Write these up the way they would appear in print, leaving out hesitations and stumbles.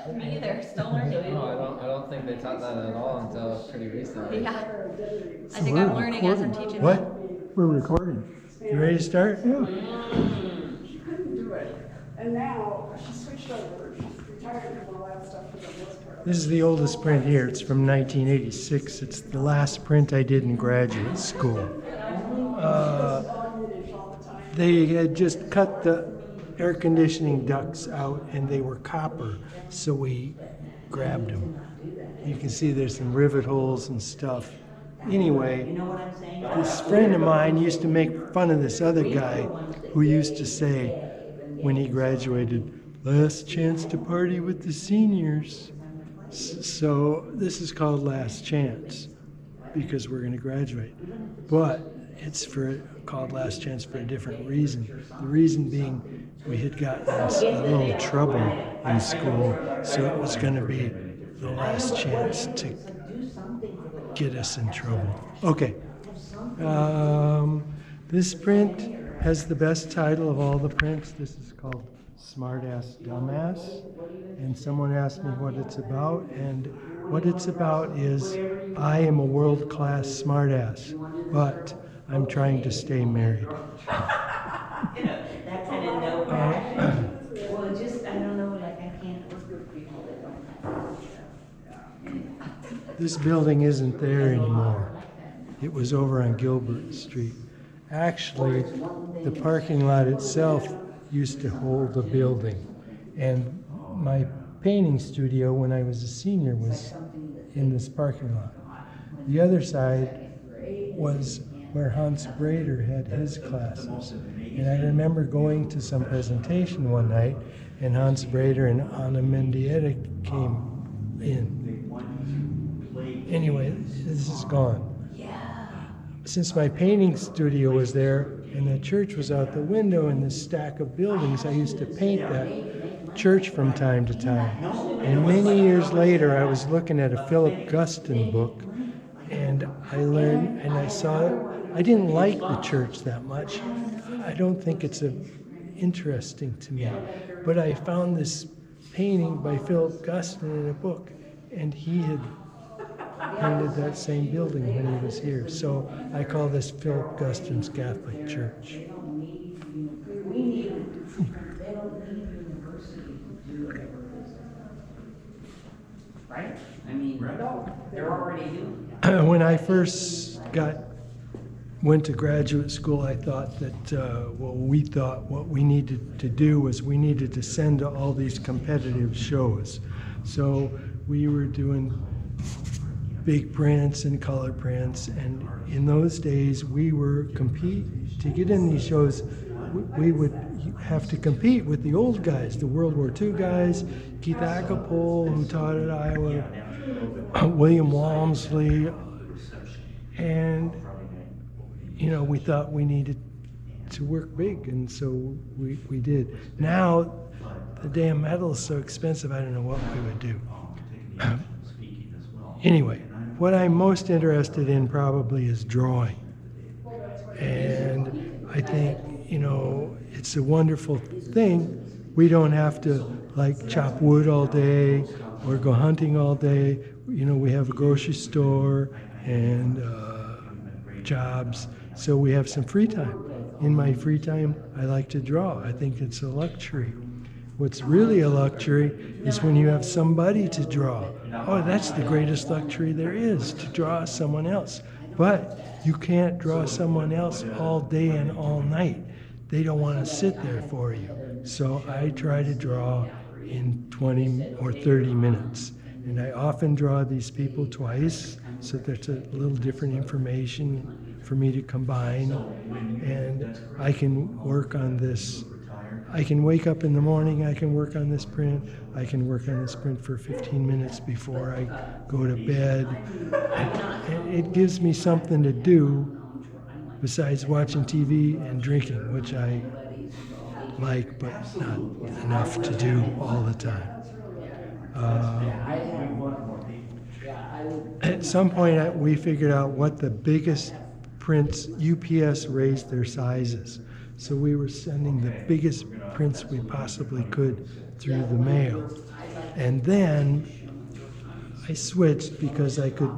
Me either. Still learning. No, I don't think they taught that at all until pretty recently. Yeah. I So think we're I'm learning as I'm recording. teaching What? them. We're recording. You ready to start? Yeah. She couldn't do it. And now she switched over. She's retired from all that stuff for the most part. This is the oldest print here. It's from 1986. It's the last print I did in graduate school. They had just cut the air conditioning ducts out and they were copper, so we grabbed them. You can see there's some rivet holes and stuff. Anyway, this friend of mine used to make fun of this other guy who used to say when he graduated, "Last chance to party with the seniors." So this is called Last Chance because we're going to graduate. But it's called Last Chance for a different reason. The reason being we had gotten in a little trouble in school, so it was going to be the last chance to get us in trouble. Okay. This print has the best title of all the prints. This is called Smartass Dumbass. And someone asked me what it's about, and what it's about is I am a world-class smartass, but I'm trying to stay married. That kind of no passion. Well, just, I don't know, like I can't work with people that don't have. This building isn't there anymore. It was over on Gilbert Street. Actually, the parking lot itself used to hold the building. And my painting studio when I was a senior was in this parking lot. The other side was where Hans Brader had his classes. And I remember going to some presentation one night, and Hans Brader and Anna Mendieta came in. Anyway, this is gone. Since my painting studio was there and the church was out the window in this stack of buildings, I used to paint that church from time to time. And many years later, I was looking at a Philip Guston book, and I learned, and I saw it. I didn't like the church that much. I don't think it's interesting to me. But I found this painting by Philip Guston in a book, and he had painted that same building when he was here. So I call this Philip Guston's Catholic Church. Right? I mean, they're already doing it. When I first went to graduate school, I thought that we thought what we needed to do was we needed to send to all these competitive shows. So we were doing big prints and color prints, and in those days we were to get in these shows. We would have to compete with the old guys, the World War II guys, Keith Acapole, who taught at Iowa, William Walmsley, and we thought we needed to work big, and so we did. Now the damn metal is so expensive, I don't know what we would do. Anyway, what I'm most interested in probably is drawing. And I think, it's a wonderful thing. We don't have to chop wood all day or go hunting all day. We have a grocery store and jobs, so we have some free time. In my free time, I like to draw. I think it's a luxury. What's really a luxury is when you have somebody to draw. Oh, that's the greatest luxury there is, to draw someone else. But you can't draw someone else all day and all night. They don't want to sit there for you. So I try to draw in 20 or 30 minutes. And I often draw these people twice, so that's a little different information for me to combine. And I can work on this. I can wake up in the morning, I can work on this print. I can work on this print for 15 minutes before I go to bed. And it gives me something to do besides watching TV and drinking, which I like, but not enough to do all the time. At some point, we figured out what the biggest prints, UPS raised their sizes. So we were sending the biggest prints we possibly could through the mail. And then I switched because I could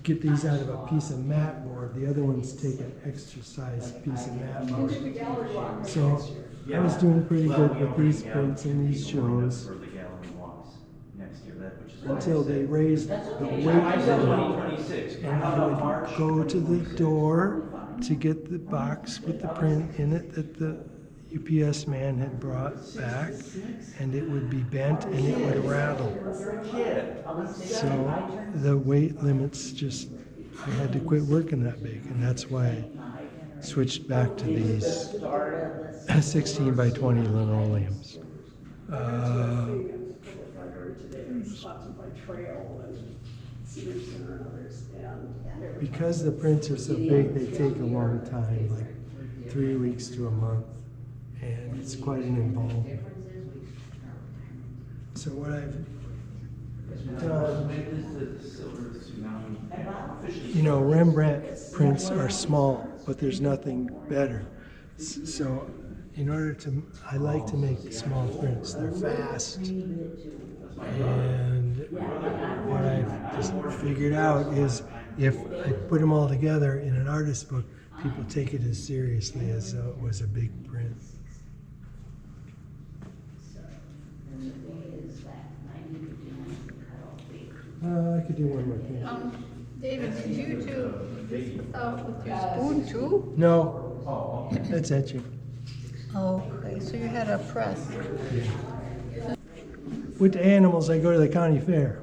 get these out of a piece of mat board. The other ones take an extra size piece of mat board. So I was doing pretty good with these prints and these shows until they raised the weight limit. And I would go to the door to get the box with the print in it that the UPS man had brought back, and it would be bent and it would rattle. So the weight limits just, I had to quit working that big, and that's why I switched back to these 16 by 20 linoleums. Because the prints are so big, they take a long time, like 3 weeks to a month, and it's quite an involvement. So what I've done, you know, Rembrandt prints are small, but there's nothing better. So in order to, I like to make small prints. They're fast. And what I've just figured out is if I put them all together in an artist book, people take it as seriously as though it was a big print. I could do one more thing. David, did you do with your spoon too? No, that's etching. Oh, okay, so you had a press. With the animals, I go to the county fair.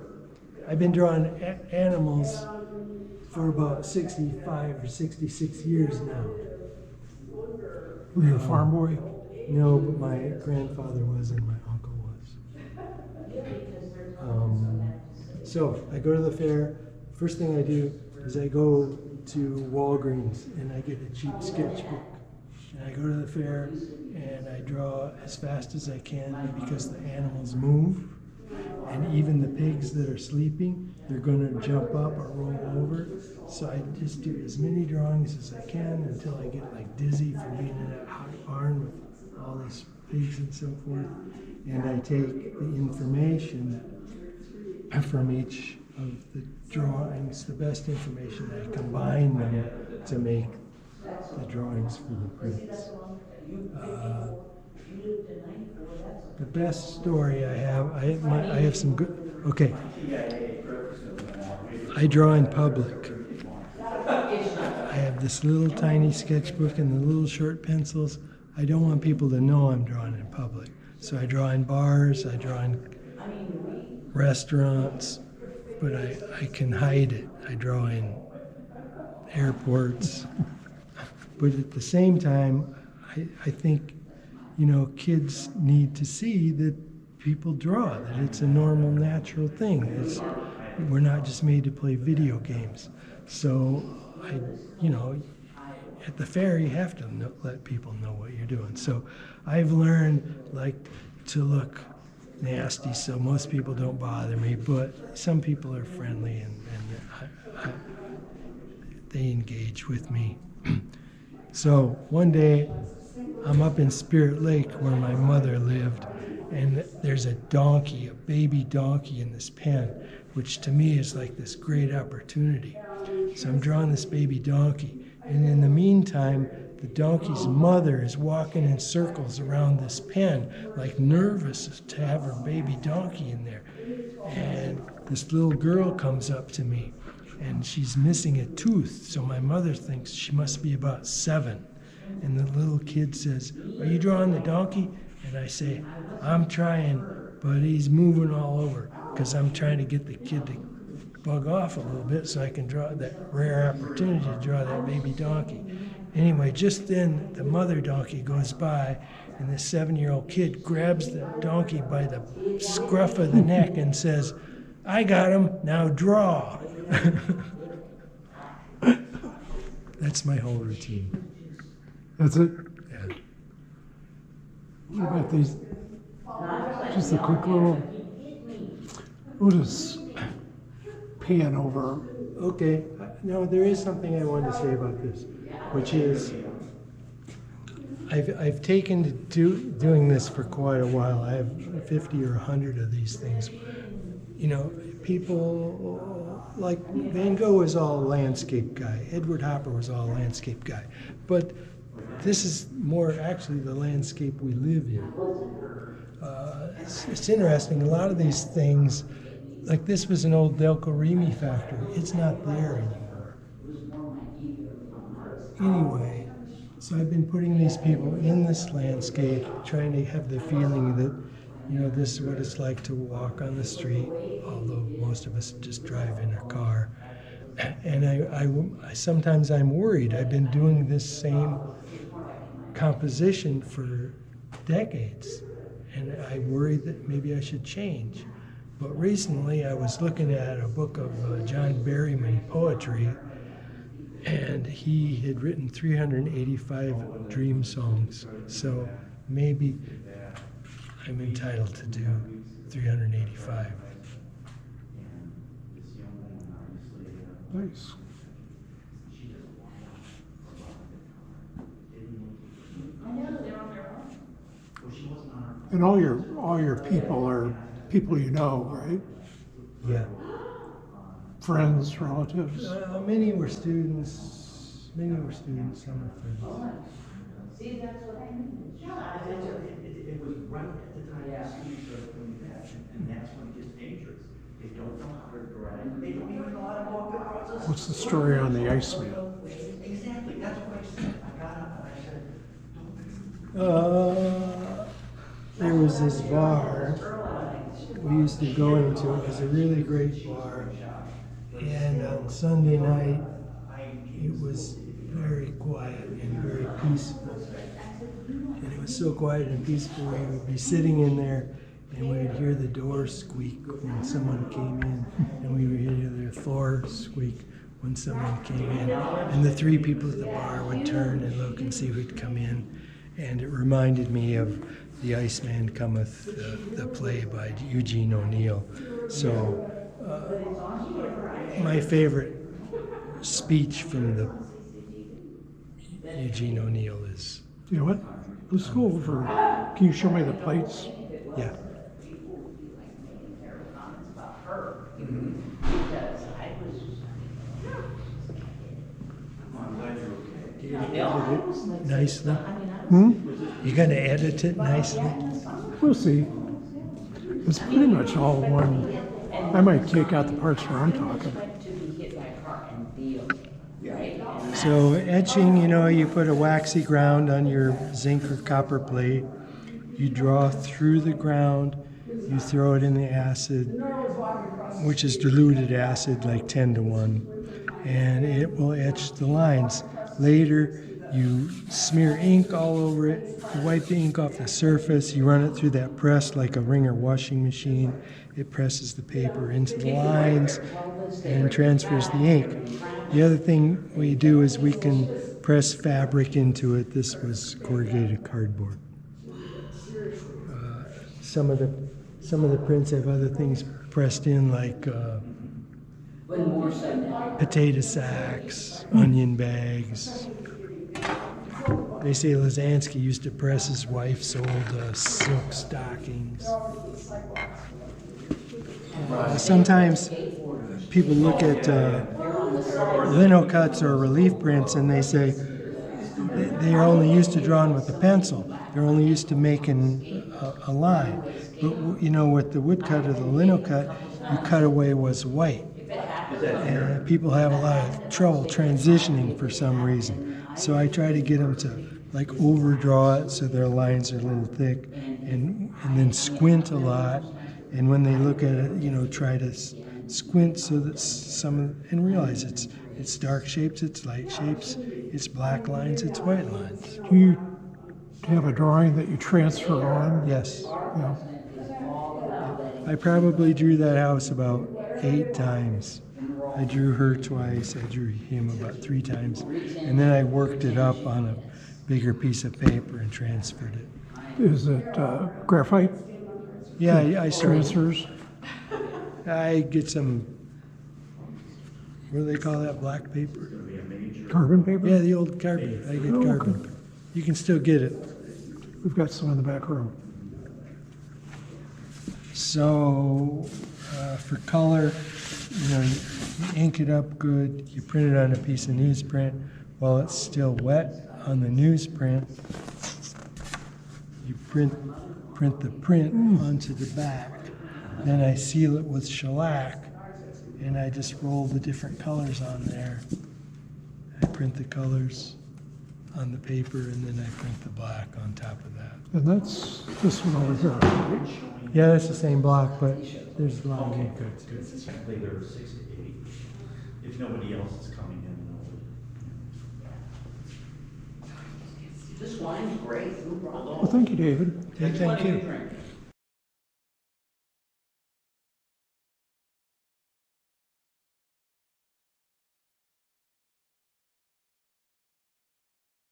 I've been drawing animals for about 65 or 66 years now. Were you a farm boy? No, but my grandfather was and my uncle was. So I go to the fair. First thing I do is I go to Walgreens and I get a cheap sketchbook. And I go to the fair and I draw as fast as I can because the animals move. And even the pigs that are sleeping, they're going to jump up or roll over. So I just do as many drawings as I can until I get like dizzy from being in that hot barn with all these pigs and so forth. And I take the information from each of the drawings, the best information, I combine them to make the drawings for the prints. The best story I have some good, okay. I draw in public. I have this little tiny sketchbook and the little short pencils. I don't want people to know I'm drawing in public. So I draw in bars, I draw in restaurants, but I can hide it. I draw in airports. But at the same time, I think, you know, kids need to see that people draw, that it's a normal, natural thing. We're not just made to play video games. So, you know, at the fair, you have to let people know what you're doing. So I've learned, like, to look nasty so most people don't bother me, but some people are friendly and they engage with me. So one day I'm up in Spirit Lake where my mother lived, and there's a donkey, a baby donkey in this pen, which to me is like this great opportunity. So I'm drawing this baby donkey, and in the meantime the donkey's mother is walking in circles around this pen, like nervous to have her baby donkey in there. And this little girl comes up to me, and she's missing a tooth, so my mother thinks she must be about 7. And the little kid says, "Are you drawing the donkey?" And I say, "I'm trying, but he's moving all over," because I'm trying to get the kid to bug off a little bit so I can draw that rare opportunity to draw that baby donkey. Anyway, just then the mother donkey goes by, and the 7-year-old kid grabs the donkey by the scruff of the neck and says, "I got him, now draw." That's my whole routine. That's it? Yeah. What about these? Just a quick little, we'll just pan over. Okay, no, there is something I wanted to say about this, which is I've taken to doing this for quite a while. I have 50 or 100 of these things. You know, people like Van Gogh was all a landscape guy. Edward Hopper was all a landscape guy. But this is more actually the landscape we live in. It's interesting. A lot of these things, like this was an old Delco Remy factory. It's not there anymore. Anyway, so I've been putting these people in this landscape, trying to have the feeling that, you know, this is what it's like to walk on the street, although most of us just drive in our car. And I sometimes I'm worried. I've been doing this same composition for decades, and I worry that maybe I should change. But recently I was looking at a book of John Berryman poetry, and he had written 385 dream songs. So maybe I'm entitled to do 385. Nice. And all your people are people you know, right? Yeah. Friends, relatives. Many were students. Some are friends. See, that's what I mean. It was right at the time the students are coming back, and that's when it gets dangerous. They don't know how to drive. They don't even know how to walk across the street. What's the story on the Iceman? Exactly, that's what I said. I got up and I said, There was this bar we used to go into. It was a really great bar. And on Sunday night, it was very quiet and very peaceful. And it was so quiet and peaceful, we would be sitting in there and we would hear the door squeak when someone came in, and we would hear the floor squeak when someone came in. And the three people at the bar would turn and look and see who'd come in. And it reminded me of The Iceman Cometh, the play by Eugene O'Neill. So my favorite speech from the Eugene O'Neill is, You know what? Let's go over. Can you show me the plates? yeah. You're gonna edit it nicely? You're gonna edit it nicely? We'll see. It's pretty much all one. I might take out the parts where I'm talking. So etching, you know, you put a waxy ground on your zinc or copper plate, you draw through the ground, you throw it in the acid, which is diluted acid, like 10-to-1, and it will etch the lines. Later, you smear ink all over it, you wipe the ink off the surface, you run it through that press like a wringer washing machine. It presses the paper into the lines and transfers the ink. The other thing we do is we can press fabric into it. This was corrugated cardboard. Some of the prints have other things pressed in, like potato sacks, onion bags. They say Lazansky used to press his wife's old silk stockings. Sometimes people look at lino cuts or relief prints and they say they're only used to drawing with a pencil. They're only used to making a line. But you know, with the woodcut or the lino cut, your cutaway was white. And people have a lot of trouble transitioning for some reason. So I try to get them to like overdraw it so their lines are a little thick, and then squint a lot. And when they look at it, you know, try to squint so that and realize it's dark shapes, it's light shapes, it's black lines, it's white lines. Do you have a drawing that you transfer on? Yes. Yeah. I probably drew that house about 8 times. I drew her twice, I drew him about 3 times, and then I worked it up on a bigger piece of paper and transferred it. Is it graphite? Yeah, I Transfers? I get some, what do they call that, black paper? Carbon paper? Yeah, the old carbon. I get Oh, carbon. okay. you can still get it. We've got some in the back room. So for color, you ink it up good. You print it on a piece of newsprint while it's still wet on the newsprint. You print the print onto the back. Then I seal it with shellac, and I just roll the different colors on there. I print the colors on the paper, and then I print the black on top of that. And that's this one over here, right? Yeah, that's the same block, but there's a lot of ink. Typically they're 6 to 8. If nobody else is coming in, This wine's great, no problem. Well, thank you, David. Yeah, thank you.